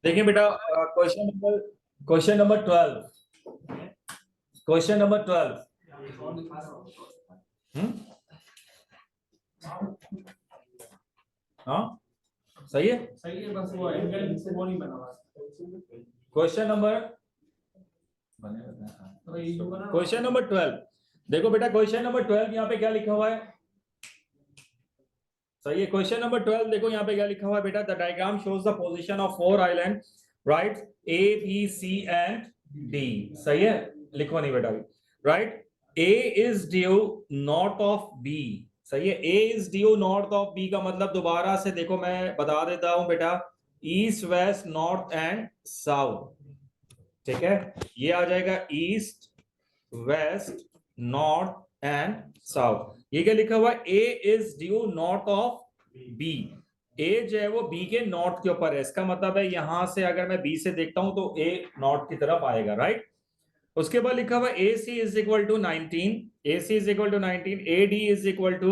देखिए बेटा, question number 12। Question number 12। हाँ, सही है। बस वो एंगल से वो नहीं बना हुआ। Question number 12। देखो बेटा, क्वेश्चन नंबर 12 यहाँ पे क्या लिखा हुआ है? सही है। क्वेश्चन नंबर 12 देखो यहाँ पे क्या लिखा हुआ है बेटा। The diagram shows the position of 4 island, right? A, B, C and D. सही है, लिखो नहीं बेटा। Right, A is due north of B. सही है, A is due north of B का मतलब दोबारा से देखो मैं बता देता हूं बेटा, east west north and south. ठीक है, ये आ जाएगा east west north and south. ये क्या लिखा हुआ है? A is due north of B. A जो है वो बी के नॉर्थ के ऊपर है। इसका मतलब है यहां से अगर मैं बी से देखता हूं तो ए नॉर्थ की तरफ आएगा, राइट? उसके बाद लिखा हुआ A C is equal to 19, A C is equal to 19, A D is equal to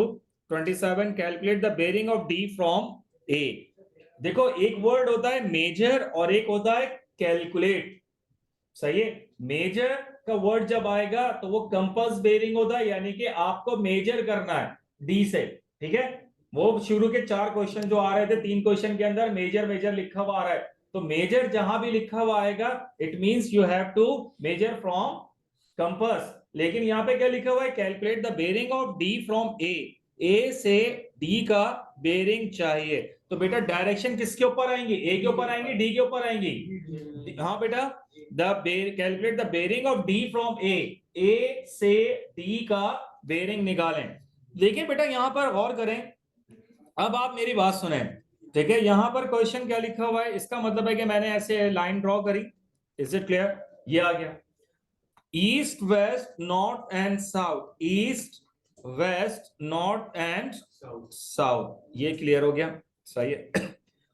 27। Calculate the bearing of D from A. देखो, एक वर्ड होता है मेजर और एक होता है कैलकुलेट। सही है, मेजर का वर्ड जब आएगा तो वो कंपास बेरिंग होता है, यानी कि आपको मेजर करना है डी से। ठीक है, वो शुरू के 4 क्वेश्चन जो आ रहे थे, 3 क्वेश्चन के अंदर मेजर मेजर लिखा हुआ आ रहा है। तो मेजर जहां भी लिखा हुआ आएगा it means you have to measure from compass. लेकिन यहां पे क्या लिखा हुआ है? Calculate the bearing of D from A. A से डी का बेरिंग चाहिए। तो बेटा डायरेक्शन किसके ऊपर आएंगी? ए के ऊपर आएंगी, डी के ऊपर आएंगी? हाँ बेटा, calculate the bearing of D from A. A से डी का बेरिंग निकालें। देखिए बेटा, यहां पर गौर करें। अब आप मेरी बात सुने। ठीक है, यहां पर क्वेश्चन क्या लिखा हुआ है? इसका मतलब है कि मैंने ऐसे लाइन ड्रॉ करी। Is it clear? ये आ गया east west north and south, east west north and south. ये क्लियर हो गया? सही है।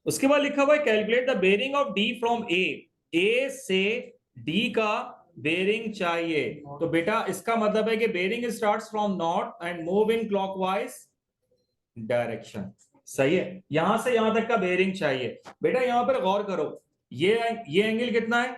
उसके बाद लिखा हुआ है calculate the bearing of D from A. A से डी का बेरिंग चाहिए। तो बेटा इसका मतलब है कि bearing starts from north and move in clockwise direction. सही है, यहां से यहां तक का बेरिंग चाहिए। बेटा यहां पर गौर करो, ये एंगल कितना है?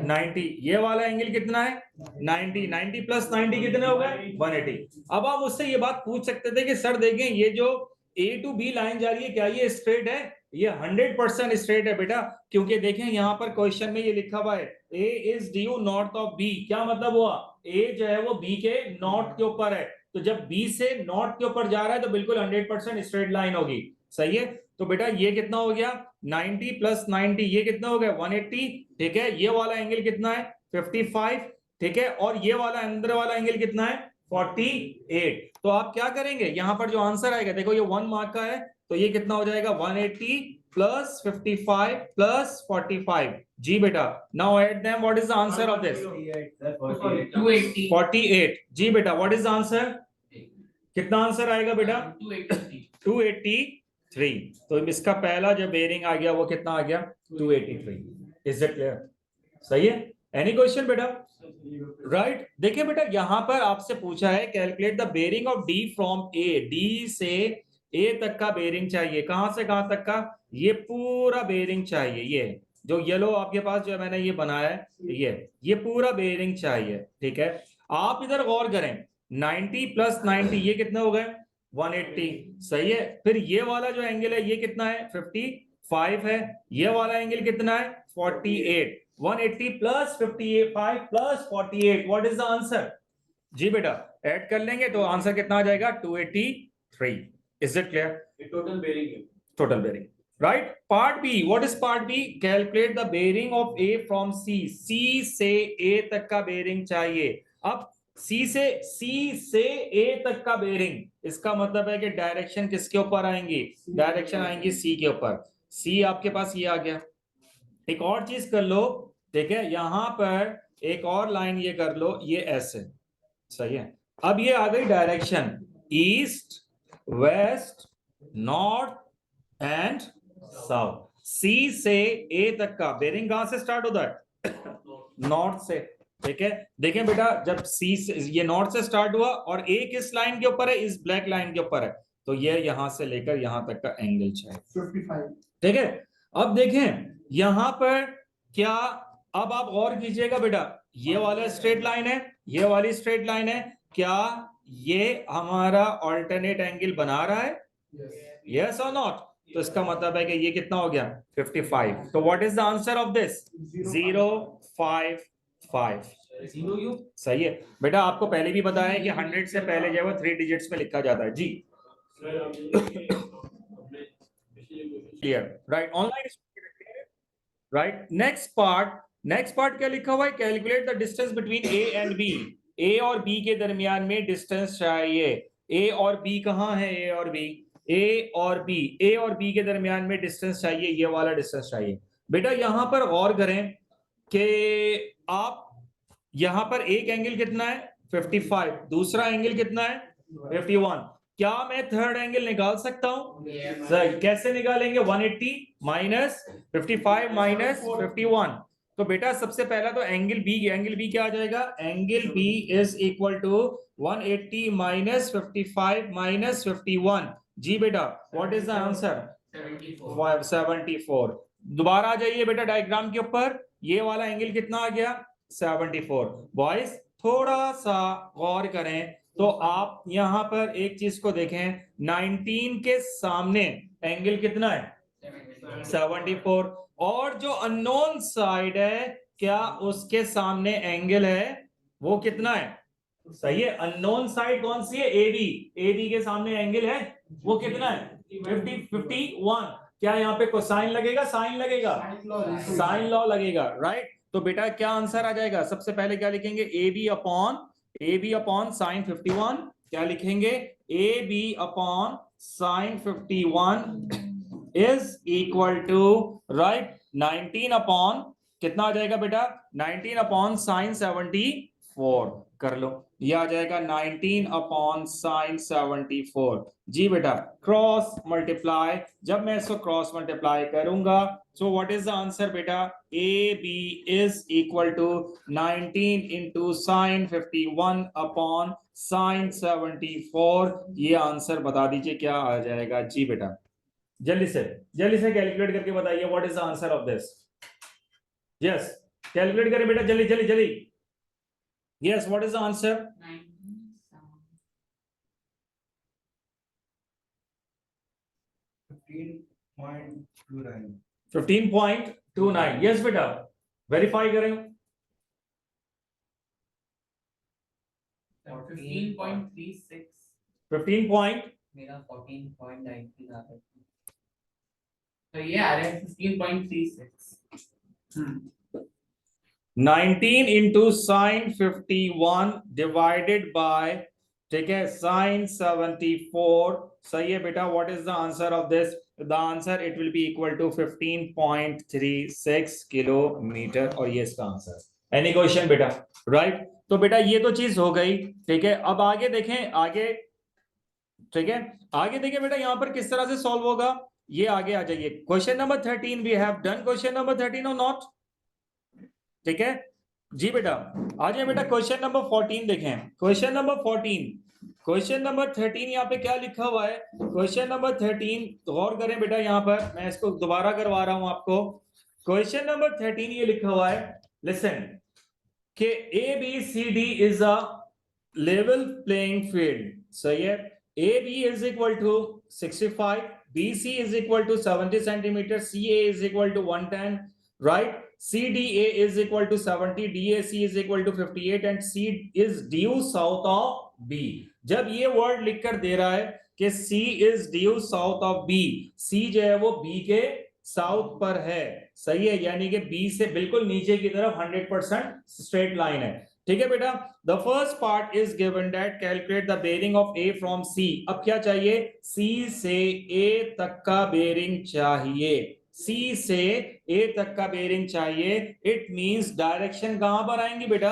90। ये वाला एंगल कितना है? 90। 90 प्लस 90 कितने हो गए? 180। अब आप मुझसे ये बात पूछ सकते थे कि सर देखें, ये जो ए टू बी लाइन जा रही है क्या ये स्ट्रेट है? ये 100% स्ट्रेट है बेटा, क्योंकि देखें यहां पर क्वेश्चन में ये लिखा हुआ है A is due north of B. क्या मतलब हुआ? ए जो है वो बी के नॉर्थ के ऊपर है। तो जब बी से नॉर्थ के ऊपर जा रहा है तो बिल्कुल 100% स्ट्रेट लाइन होगी। सही है, तो बेटा ये कितना हो गया? 90 प्लस 90, ये कितना हो गया? 180। ठीक है, ये वाला एंगल कितना है? 55। ठीक है, और ये वाला अंदर वाला एंगल कितना है? 48। तो आप क्या करेंगे, यहां पर जो आंसर आएगा, देखो ये 1 मार्क का है, तो ये कितना हो जाएगा? 180 प्लस 55 प्लस 45। जी बेटा, now add them. What is the answer of this? 48। जी बेटा, व्हाट इज द आंसर? कितना आंसर आएगा बेटा? 283। तो इसका पहला जो बेरिंग आ गया वो कितना आ गया? 283। Is it clear? सही है। एनी क्वेश्चन बेटा? राइट, देखिए बेटा, यहां पर आपसे पूछा है calculate the bearing of D from A. D से ए तक का बेरिंग चाहिए। कहां से कहां तक का? ये पूरा बेरिंग चाहिए। ये जो येलो आपके पास जो मैंने ये बनाया है, ये पूरा बेरिंग चाहिए। ठीक है, आप इधर गौर करें, 90 प्लस 90 ये कितने हो गए? 180। सही है, फिर ये वाला जो एंगल है ये कितना है? 55 है। ये वाला एंगल कितना है? 48। 180 plus 55 plus 48, what is the answer? जी बेटा, ऐड कर लेंगे तो आंसर कितना आ जाएगा? 283। Is it clear? Total bearing है। Total bearing, right. Part B, what is part B? Calculate the bearing of A from C. C से ए तक का बेरिंग चाहिए। अब सी से ए तक का बेरिंग, इसका मतलब है कि डायरेक्शन किसके ऊपर आएंगी? डायरेक्शन आएंगी सी के ऊपर। सी आपके पास ये आ गया। एक और चीज कर लो, ठीक है, यहां पर एक और लाइन ये कर लो, ये ऐसे। सही है, अब ये आ गई direction east west north and south. C से ए तक का बेरिंग कहां से स्टार्ट होता है? नॉर्थ से। ठीक है, देखें बेटा, जब सी से ये नॉर्थ से स्टार्ट हुआ और ए किस लाइन के ऊपर है? इस ब्लैक लाइन के ऊपर है। तो ये यहां से लेकर यहां तक का एंगल चाहिए। 55। ठीक है, अब देखें यहां पर क्या, अब आप गौर कीजिएगा बेटा, ये वाला स्ट्रेट लाइन है, ये वाली स्ट्रेट लाइन है, क्या ये हमारा ऑल्टरनेट एंगल बना रहा है? यस और नॉट? तो इसका मतलब है कि ये कितना हो गया 55। तो what is the answer of this? 055। सही है बेटा, आपको पहले भी बताया है कि 100 से पहले जो है वो 3 डिजिट्स में लिखा जाता है जी। Clear, right? Online, right? Next part क्या लिखा हुआ है? Calculate the distance between A and B. A और बी के दरमियान में डिस्टेंस चाहिए। ए और बी कहाँ है? ए और बी, ए और बी के दरमियान में डिस्टेंस चाहिए, ये वाला डिस्टेंस चाहिए। बेटा यहां पर गौर करें कि आप यहां पर एक एंगल कितना है 55, दूसरा एंगल कितना है 51। क्या मैं थर्ड एंगल निकाल सकता हूं? सर कैसे निकालेंगे? 180 माइनस 55 माइनस 51। तो बेटा सबसे पहला तो एंगल बी क्या आ जाएगा? Angle B is equal to 180 minus 55 minus 51। जी बेटा, व्हाट इज द आंसर? 74। दोबारा आ जाइए बेटा डायग्राम के ऊपर, ये वाला एंगल कितना आ गया 74। बॉयज थोड़ा सा गौर करें तो आप यहां पर एक चीज को देखें, 19 के सामने एंगल कितना है 74, और जो अननोन साइड है क्या उसके सामने एंगल है वो कितना है? सही है, अननोन साइड कौन सी है? ए बी के सामने एंगल है वो कितना है 51। क्या यहाँ पे कोसाइन लगेगा, साइन लगेगा? साइन लॉ लगेगा, राइट? तो बेटा क्या आंसर आ जाएगा? सबसे पहले क्या लिखेंगे? A B upon sine 51। क्या लिखेंगे? A B upon sine 51 is equal to, right, 19 upon कितना आ जाएगा बेटा? 19 अपॉन साइन 74 कर लो, ये आ जाएगा 19 अपॉन साइन 74। जी बेटा, क्रॉस मल्टीप्लाई, जब मैं इसको क्रॉस मल्टीप्लाई करूंगा so what is the answer बेटा? A B is equal to 19 into sine 51 upon sine 74। ये आंसर बता दीजिए क्या आ जाएगा? जी बेटा जल्दी से कैलकुलेट करके बताइए what is the answer of this. Yes, calculate करें बेटा, जल्दी जल्दी जल्दी। Yes, what is the answer? 15.29। Yes बेटा, वेरीफाई करें। 15.36 15 पॉइंट, मेरा 14.93 आता है। तो ये आ रहा है 15.36 19 इंटू साइन 51 डिवाइडेड बाय, ठीक है, साइन 74। सही है बेटा, what is the answer of this? The answer it will be equal to 15.36 kilometre, और ये इसका आंसर है। एनी क्वेश्चन बेटा? राइट, तो बेटा ये तो चीज हो गई, ठीक है। अब आगे देखें, आगे, ठीक है, आगे देखिए बेटा यहां पर किस तरह से सॉल्व होगा। ये आगे आ जाइए, question number 13 we have done question number 13 और नॉट, ठीक है जी बेटा। आ जाए बेटा क्वेश्चन नंबर 14 देखें, क्वेश्चन नंबर 14, क्वेश्चन नंबर 13 यहाँ पे क्या लिखा हुआ है? क्वेश्चन नंबर 13 गौर करें बेटा, यहाँ पर मैं इसको दोबारा करवा रहा हूं आपको। क्वेश्चन नंबर 13 ये लिखा हुआ है, लिसन, कि A B C D is a level playing field. सही है, A B is equal to 65, B C is equal to 70 centimetre, C A is equal to 110, right? CDA is equal to 70, DAC is equal to 58 and C is due south of B। जब ये word लिखकर दे रहा है कि C is due south of B, C जो है वो B के साउथ पर है, सही है, यानी कि B से बिल्कुल नीचे की तरफ 100% स्ट्रेट लाइन है, ठीक है बेटा। The first part is given that calculate the bearing of A from C। अब क्या चाहिए? C से A तक का बेरिंग चाहिए, C से A तक का बेरिंग चाहिए। इट मींस डायरेक्शन कहां पर आएंगी बेटा?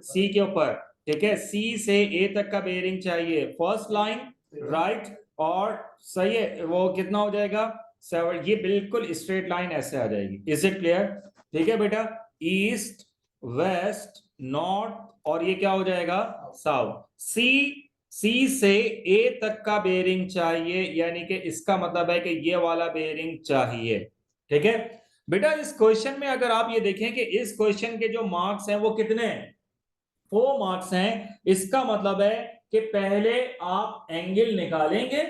C के ऊपर, ठीक है। C से A तक का बेरिंग चाहिए, फर्स्ट लाइन, राइट? और सही है, वो कितना हो जाएगा 7, ये बिल्कुल स्ट्रेट लाइन ऐसे आ जाएगी। Is it clear? ठीक है बेटा, ईस्ट वेस्ट नॉर्थ, और ये क्या हो जाएगा साउथ। सी से A तक का बेरिंग चाहिए, यानी कि इसका मतलब है कि ये वाला बेरिंग चाहिए, ठीक है बेटा, इस क्वेश्चन में अगर आप ये देखें कि इस क्वेश्चन के जो मार्क्स हैं वो कितने हैं, 4 मार्क्स हैं। इसका मतलब है कि पहले आप एंगल निकालेंगे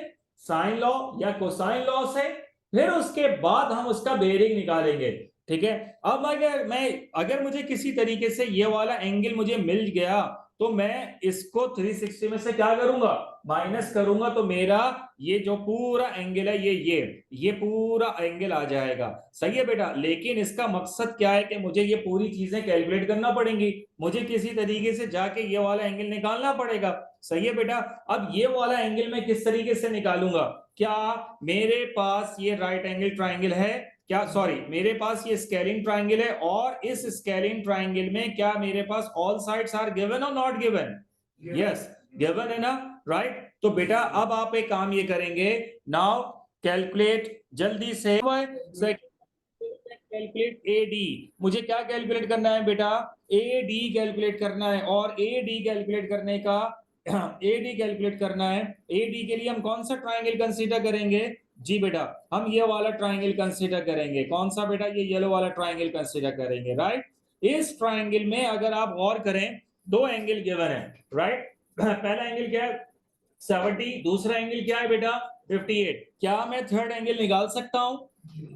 साइन लॉ या कोसाइन लॉ से, फिर उसके बाद हम उसका बेरिंग निकालेंगे। ठीक है, अब अगर मुझे किसी तरीके से ये वाला एंगल मुझे मिल गया तो मैं इसको 360 में से क्या करूंगा, माइनस करूंगा, तो मेरा ये जो पूरा एंगल है ये पूरा एंगल आ जाएगा। सही है बेटा, लेकिन इसका मकसद क्या है कि मुझे ये पूरी चीजें कैलकुलेट करना पड़ेंगी, मुझे किसी तरीके से जाके ये वाला एंगल निकालना पड़ेगा। सही है बेटा, अब ये वाला एंगल मैं किस तरीके से निकालूंगा, क्या मेरे पास ये राइट एंगल ट्राइंगल है, क्या सॉरी मेरे पास ये स्केलिंग ट्राइंगल है, और इस स्केलिंग ट्राइंगल में क्या मेरे पास ऑल साइड्स आर गिवन और नॉट गिवन, यस गिवन है ना, राइट। तो बेटा अब आप एक काम ये करेंगे, नाउ कैलकुलेट जल्दी से कैलकुलेट एडी। मुझे क्या कैलकुलेट करना है बेटा, एडी कैलकुलेट करना है, और एडी कैलकुलेट करने का एडी कैलकुलेट करना है, एडी के लिए हम कौन सा ट्राइंगल कंसीडर करेंगे, जी बेटा हम ये वाला ट्राइंगल कंसीडर करेंगे, कौन सा बेटा, ये येलो वाला ट्राइंगल कंसीडर करेंगे, राइट। इस ट्राइंगल में अगर आप गौर करें, दो एंगल गिवन है, राइट। पहला एंगल क्या है 70, दूसरा एंगल क्या है बेटा 58, क्या मैं थर्ड एंगल निकाल सकता हूं,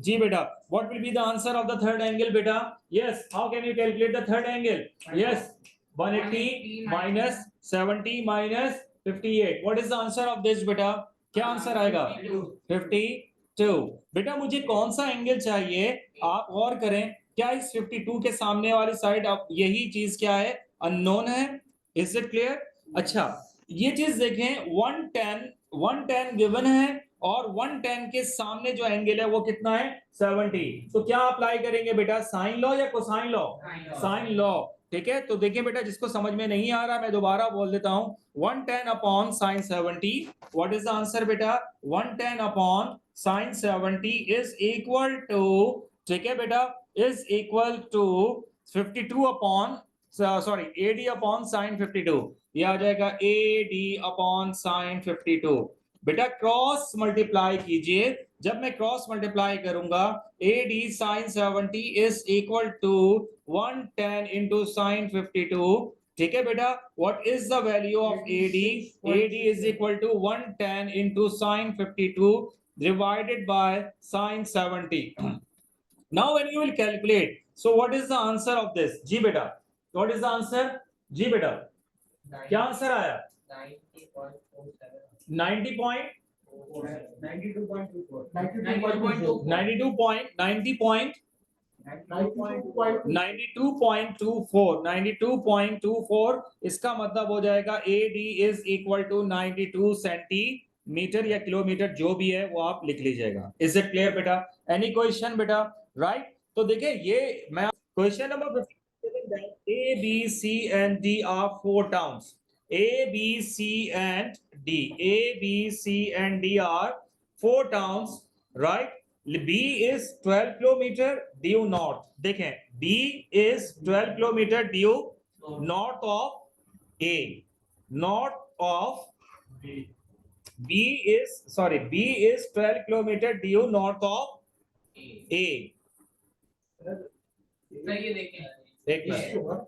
जी बेटा। What will be the answer of the third angle बेटा, yes how can you calculate the third angle, yes 180 minus 70 minus 58, what is the answer of this बेटा, क्या आंसर आएगा 52। बेटा मुझे कौन सा एंगल चाहिए, आप गौर करें, क्या इस 52 के सामने वाली साइड, अब यही चीज क्या है, अननोन है, इज इट क्लियर। अच्छा ये चीज देखें, 110 गिवन है, और 110 के सामने जो एंगल है वो कितना है 70, तो क्या अप्लाई करेंगे बेटा, साइन लॉ या कोसाइन लॉ, साइन लॉ। ठीक है, तो देखिए बेटा जिसको समझ में नहीं आ रहा मैं दोबारा बोल देता हूं, 110 upon sine 70, what is the answer बेटा, 110 upon sine 70 is equal to, ठीक है बेटा, is equal to 52 upon sorry AD upon sine 52, ये आ जाएगा एडी अपॉन साइन 52। बेटा क्रॉस मल्टीप्लाई कीजिए, जब मैं क्रॉस मल्टीप्लाई करूंगा, AD sin 70 is equal to 110 into sin 52, ठीक है बेटा, what is the value of AD, AD is equal to 110 into sin 52 divided by sin 70। now when you will calculate, so what is the answer of this, जी बेटा what is the answer, जी बेटा क्या answer आया 90 point 92.24, इसका मतलब हो जाएगा AD is equal to 92 centimetre या kilometre, जो भी है वो आप लिख लीजिएगा। इज इट क्लियर बेटा, एनी क्वेश्चन बेटा, राइट। तो देखिए ये मैं question number 57, A B C and D are 4 towns, A B C and D, A B C and D are 4 towns, right। B is 12 kilometer due north, देखें B is 12 kilometer due north of A, north of B is 12 kilometer due north of A। ये देखें एक minute,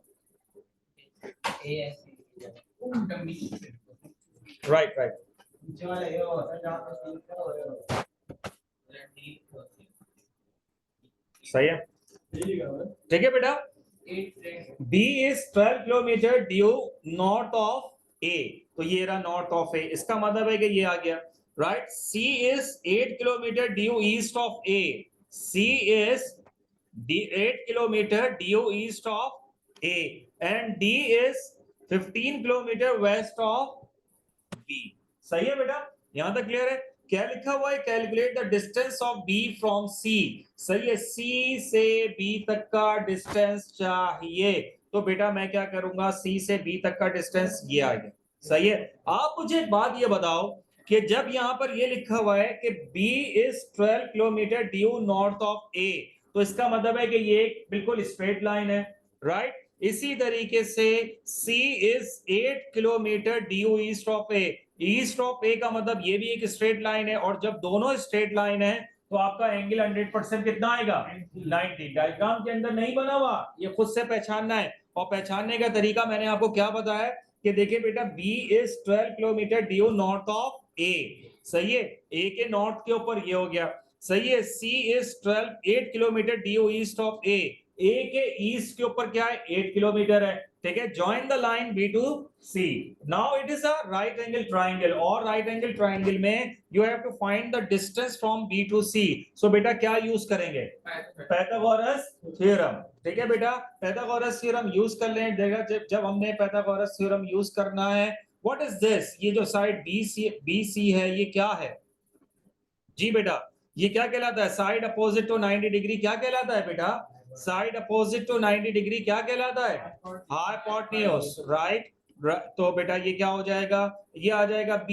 right right सही है, ठीक है बेटा। B is 12 kilometre due north of A, तो ये रहा नॉर्थ ऑफ A, इसका मतलब है कि ये आ गया, right. C is 8 kilometre due east of A, C is 8 kilometre due east of A, and D is 15 kilometre west of B। सही है बेटा, यहां तक क्लियर है। क्या लिखा हुआ है, calculate the distance of B from C, सही है, C से B तक का डिस्टेंस चाहिए, तो बेटा मैं क्या करूंगा, C से B तक का डिस्टेंस ये आ गया, सही है। आप मुझे एक बात ये बताओ कि जब यहां पर ये लिखा हुआ है कि B is 12 kilometre due north of A, तो इसका मतलब है कि ये बिल्कुल स्ट्रेट लाइन है, राइट। इसी तरीके से C is 8 kilometre due east of A, east of A का मतलब ये भी एक स्ट्रेट लाइन है, और जब दोनों स्ट्रेट लाइन है तो आपका एंगल 100% कितना आएगा 90। डायग्राम के अंदर नहीं बना हुआ, ये खुद से पहचानना है। और पहचानने का तरीका मैंने आपको क्या बताया कि देखिए बेटा B is 12 kilometre due north of A, सही है, A के नॉर्थ के ऊपर ये हो गया, सही है। C is 8 kilometre due east of A, A के ईस्ट के ऊपर क्या है 8 किलोमीटर है, ठीक है। Join the line B to C, now it is a right angle triangle, और राइट एंगल ट्राइंगल में you have to find the distance from B to C। So बेटा क्या यूज करेंगे पाइथागोरस थ्योरम, ठीक है बेटा, पाइथागोरस थ्योरम यूज कर लें। देखा जब हमने पाइथागोरस थ्योरम यूज करना है, व्हाट इज दिस, ये जो साइड BC है ये क्या है जी बेटा, ये क्या कहलाता है, साइड अपोजिट टू 90 डिग्री क्या कहलाता है बेटा, साइड अपोजिट टू 90 डिग्री क्या कहलाता है हाइपोटेन्यूज, राइट। तो बेटा ये क्या हो जाएगा, ये आ जाएगा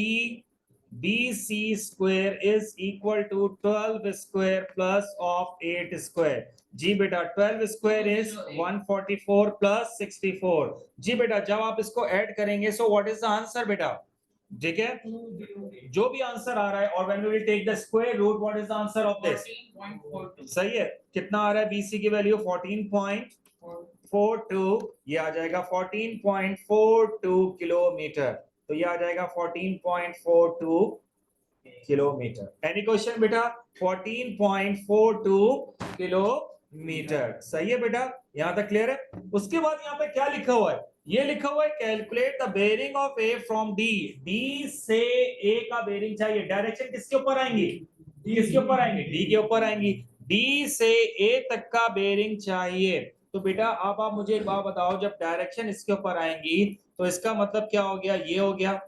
BC square is equal to 12 square plus of 8 square. जी बेटा 12 स्क्वायर इज 144 प्लस 64। जी बेटा जब आप इसको ऐड करेंगे सो व्हाट इज द आंसर बेटा, ठीक है, जो भी आंसर आ रहा है, और when we will take the square root what is the answer of this, 14.42 सही है, कितना आ रहा है BC की वैल्यू 14.42, ये आ जाएगा 14.42 किलोमीटर, तो ये आ जाएगा 14.42 किलोमीटर। एनी क्वेश्चन बेटा, 14.42 किलोमीटर, सही है बेटा, यहां तक क्लियर है। उसके बाद यहाँ पे क्या लिखा हुआ है, ये लिखा हुआ है calculate the bearing of A from D, D से A का बेयरिंग चाहिए, डायरेक्शन किसके ऊपर आएंगी, किसके ऊपर आएंगी, D के ऊपर आएंगी, D से A तक का बेयरिंग चाहिए। तो बेटा अब आप मुझे एक बात बताओ, जब डायरेक्शन इसके ऊपर आएंगी तो इसका मतलब क्या हो गया, ये हो गया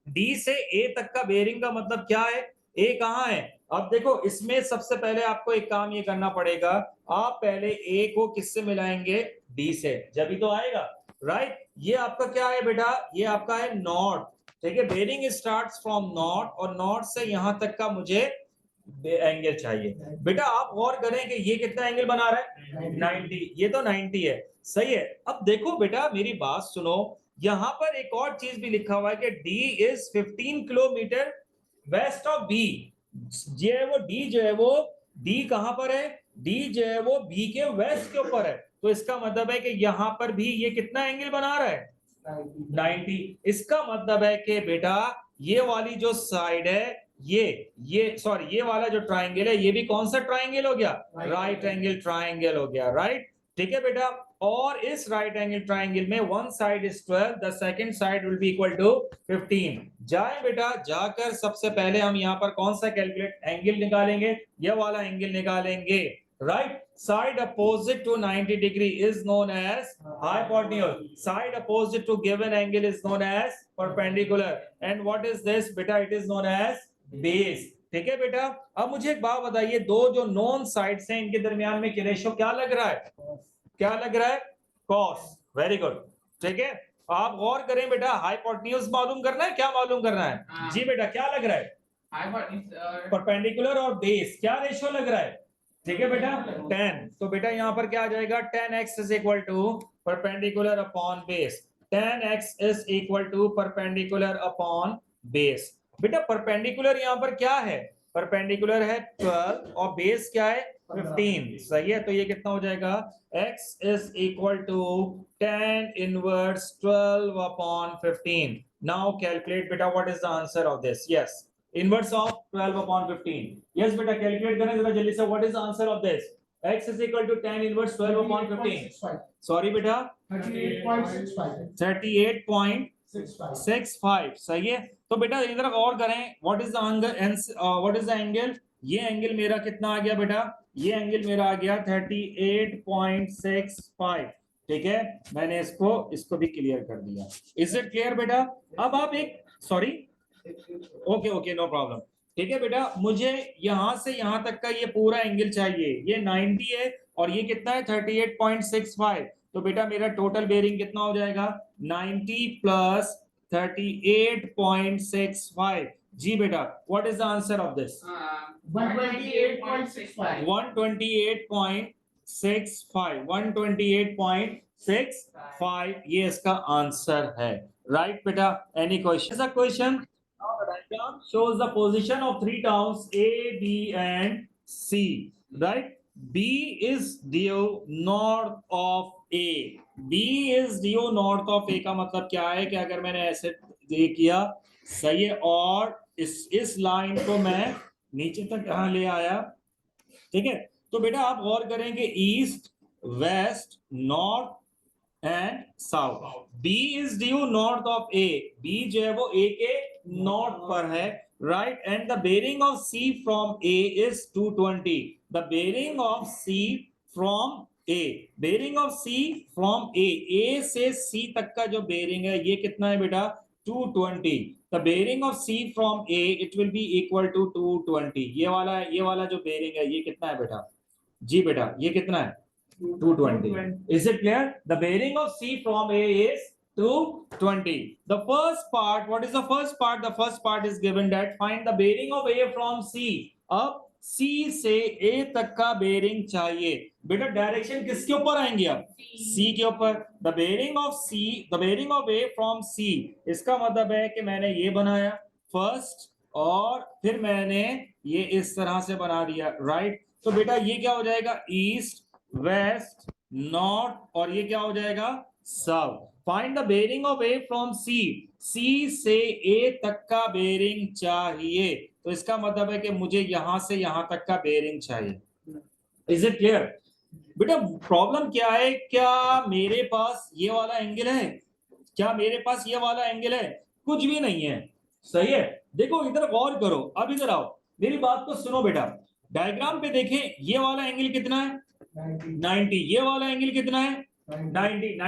D से A तक का बेयरिंग का मतलब क्या है, A कहाँ है। अब देखो इसमें सबसे पहले आपको एक काम ये करना पड़ेगा, आप पहले A को किससे मिलाएंगे, D से, जब ही तो आएगा, राइट। ये आपका क्या है बेटा, ये आपका है नॉर्थ, ठीक है, बेयरिंग स्टार्ट्स फ्रॉम नॉर्थ, और नॉर्थ से यहां तक का मुझे एंगल चाहिए। बेटा आप गौर करें कि ये कितना एंगल बना रहा है 90, ये तो 90 है, सही है। अब देखो बेटा मेरी बात सुनो, यहां पर एक और चीज भी लिखा हुआ है कि D is 15 kilometre west of B, जो है वो D जो है वो D कहां पर है, D जो है वो B के वेस्ट के ऊपर है, तो इसका मतलब है कि यहां पर भी ये कितना एंगल बना रहा है 90। इसका मतलब है कि बेटा ये वाली जो साइड है, ये सॉरी ये वाला जो ट्राइंगल है ये भी कौन सा ट्राइंगल हो गया, राइट एंगल ट्राइंगल हो गया, राइट, ठीक है बेटा। और इस राइट एंगल ट्राइंगल में one side is 12, the second side will be equal to 15। जाए बेटा जाकर सबसे पहले हम यहाँ पर कौन सा कैलकुलेट एंगल निकालेंगे, ये वाला एंगल निकालेंगे, right. Side opposite to 90 degree is known as hypotenuse. Side opposite to given angle is known as perpendicular. And what is this बेटा, it is known as base, ठीक है बेटा। अब मुझे एक बात बताइए, दो जो नॉन साइड्स हैं इनके दरमियान में रेशियो क्या लग रहा है, क्या लग रहा है cos, वेरी गुड, ठीक है। आप गौर करें बेटा, हाइपोटेन्यूज मालूम करना है, क्या मालूम करना है जी बेटा, क्या लग रहा है परपेंडिकुलर और बेस क्या रेशियो लग रहा है, ठीक है बेटा 10। तो बेटा यहाँ पर क्या आ जाएगा 10x is equal to perpendicular upon base, 10x is equal to perpendicular upon base. बेटा परपेंडिकुलर यहाँ पर क्या है, परपेंडिकुलर है 12 और बेस क्या है 15, सही है। तो ये कितना हो जाएगा x is equal to 10 inverse 12 upon 15। Now calculate बेटा what is the answer of this, yes inverse of 12 upon 15, yes beta calculate करें जरा जल्दी से, what is the answer of this, x is equal to 10 inverse 12 upon 15, sorry beta 38.65, सही है। तो बेटा इधर गौर करें, what is the angle, ये एंगल मेरा कितना आ गया बेटा, ये एंगल मेरा आ गया 38.65, ठीक है, मैंने इसको भी क्लियर कर दिया, इज इट क्लियर बेटा। अब आप एक सॉरी ओके नो प्रॉब्लम, ठीक है बेटा, मुझे यहां से यहां तक का ये पूरा एंगल चाहिए, ये 90 है और ये कितना है 38.65, तो बेटा मेरा टोटल बेयरिंग कितना हो जाएगा 90 प्लस 38.65। जी बेटा what is the answer of this 128.65 128.65 ये इसका आंसर है, राइट बेटा। Any question, diagram shows the position of three towns A, B, and C. Right? B is due north of A. B is due north of A का मतलब क्या है कि अगर मैंने ऐसे ये किया सही है और इस लाइन को मैं नीचे तक यहां ले आया, ठीक है। तो बेटा आप गौर करेंगे east, west, north and south. B is due north of A, B जो है वो A के नॉर्थ पर है, right. And the bearing of C from A is 220। The bearing of C from A, bearing of C from A से C तक का जो बेरिंग है ये कितना है बेटा 220। The bearing of C from A it will be equal to 220। ये वाला जो बेरिंग है ये कितना है बेटा, जी बेटा ये कितना है 220. Is it clear? The bearing of C from A is 220. The first part, what is the first part? The first part is given that find the bearing of A from C. अब C से A तक का bearing चाहिए। बेटा direction किसके ऊपर आएंगे अब, C के ऊपर। The bearing of C, the bearing of A from C, इसका मतलब है कि मैंने ये बनाया फर्स्ट और फिर मैंने ये इस तरह से बना दिया, राइट। तो बेटा ये क्या हो जाएगा ईस्ट, वेस्ट, नॉर्थ और ये क्या हो जाएगा south. Find the bearing of A from C, C से ए तक का बेरिंग चाहिए। तो इसका मतलब है कि मुझे यहां से यहां तक का बेरिंग चाहिए। Is it clear? बेटा प्रॉब्लम क्या है, क्या मेरे पास ये वाला एंगल है, क्या मेरे पास ये वाला एंगल है, कुछ भी नहीं है, सही है। देखो इधर गौर करो, अब इधर आओ, मेरी बात को सुनो बेटा। डायग्राम पे देखें ये वाला एंगल कितना है 90, ये वाला एंगल कितना है 90।